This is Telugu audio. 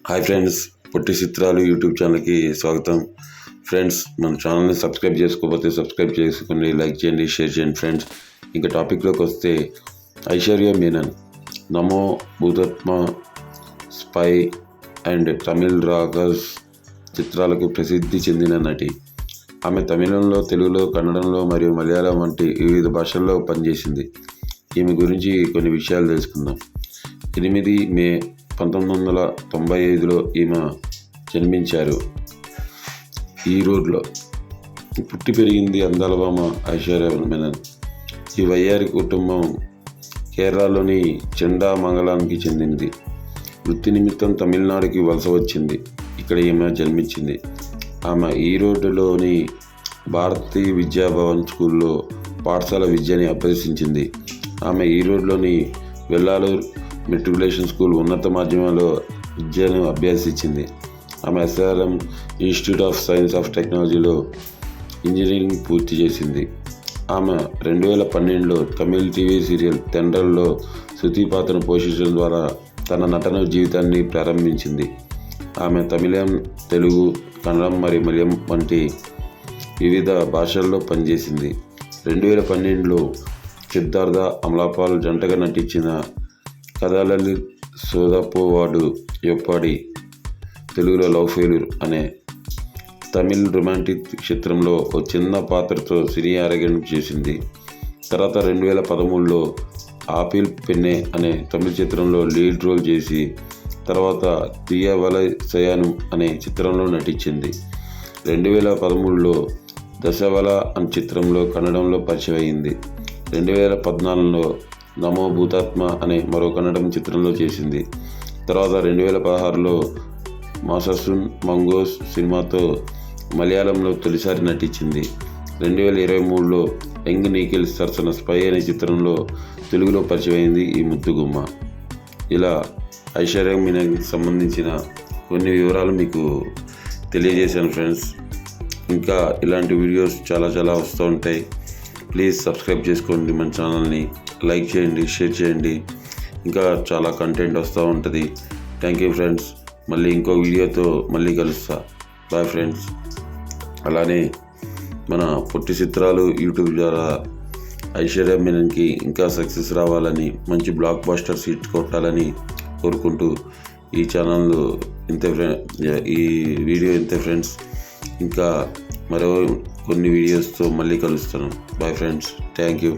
హాయ్ ఫ్రెండ్స్, పొట్టి చిత్రాలు యూట్యూబ్ ఛానల్కి స్వాగతం. ఫ్రెండ్స్, మన ఛానల్ని సబ్స్క్రైబ్ చేసుకోకపోతే సబ్స్క్రైబ్ చేసుకోండి, లైక్ చేయండి, షేర్ చేయండి. ఫ్రెండ్స్, ఇంకా టాపిక్లోకి వస్తే ఐశ్వర్య మీనన్ నమో భూతాత్మ, స్పై అండ్ తమిళ్ రాగస్ చిత్రాలకు ప్రసిద్ధి చెందిన నటి. ఆమె తమిళంలో, తెలుగులో, కన్నడంలో మరియు మలయాళం వంటి వివిధ భాషల్లో పనిచేసింది. ఈమె గురించి కొన్ని విషయాలు తెలుసుకుందాం. 8 మే 1995లో ఈమె జన్మించారు. ఈరోడ్లో పుట్టి పెరిగింది అందాల భామ ఐశ్వర్య మీనన్. ఈ వయ్యారి కుటుంబం కేరళలోని చెండామంగళానికి చెందినది. వృత్తి నిమిత్తం తమిళనాడుకి వలస వచ్చింది. ఇక్కడ ఈమె జన్మించింది. ఆమె ఈరోడ్లోని భారతీయ విద్యాభవన్ స్కూల్లో పాఠశాల విద్యని అభ్యసించింది. ఆమె ఈరోడ్లోని వెల్లాలూర్ మెట్రికులేషన్ స్కూల్ ఉన్నత మాధ్యమంలో విద్యను అభ్యసించింది. ఆమె SRM institute of science of టెక్నాలజీలో ఇంజనీరింగ్ పూర్తి చేసింది. ఆమె 2012లో తమిళ్ టీవీ సీరియల్ తెండ్రల్లో శృతి పాత్రను పోషించడం ద్వారా తన నటన జీవితాన్ని ప్రారంభించింది. ఆమె తమిళం, తెలుగు, కన్నడం మరియు మలయాళం వంటి వివిధ భాషల్లో పనిచేసింది. 2012లో సిద్ధార్థ, అమలాపాల్ జంటగా నటించిన కథలలి సోదపోవాడు యొప్పాడి, తెలుగులో లవ్ ఫెయిల్యూర్ అనే తమిళ్ రొమాంటిక్ చిత్రంలో ఓ చిన్న పాత్రతో సినీ అరంగేట్రం చేసింది. తర్వాత 2013లో ఆపిల్ పెన్నె అనే తమిళ చిత్రంలో లీడ్ రోల్ చేసి తర్వాత తీయవలై సయాను అనే చిత్రంలో నటించింది. 2013లో దశవల అనే చిత్రంలో కన్నడంలో పరిచయం అయింది. 2014లో నమో భూతాత్మ అనే మరో కన్నడం చిత్రంలో చేసింది. తర్వాత 2016లో మాససున్ మంగోస్ సినిమాతో మలయాళంలో తొలిసారి నటించింది. 2023లో యంగ్ నిఖిల్ సరసన స్పై అనే చిత్రంలో తెలుగులో పరిచయమైంది ఈ ముద్దుగుమ్మ. ఇలా ఐశ్వర్య మీనన్కి సంబంధించిన కొన్ని వివరాలు మీకు తెలియజేశాను ఫ్రెండ్స్. ఇంకా ఇలాంటి వీడియోస్ చాలా వస్తూ ఉంటాయి. ప్లీజ్ సబ్స్క్రైబ్ చేసుకోండి, మన ఛానల్ని లైక్ చేయండి, షేర్ చేయండి. ఇంకా చాలా కంటెంట్ వస్తూ ఉంటుంది. Thank you friends. మళ్ళీ ఇంకో వీడియోతో మళ్ళీ కలుస్తా. Bye friends. అలానే మన పొట్టి చిత్రాలు యూట్యూబ్ ద్వారా ఐశ్వర్య మీనన్కి ఇంకా సక్సెస్ రావాలని, మంచి బ్లాక్ బస్టర్ హిట్ కొట్టాలని కోరుకుంటూ ఈ ఛానల్ ఈ వీడియో ఇంతే ఫ్రెండ్స్. ఇంకా మరో కొన్ని వీడియోస్తో మళ్ళీ కలుస్తాను. Bye friends. Thank you.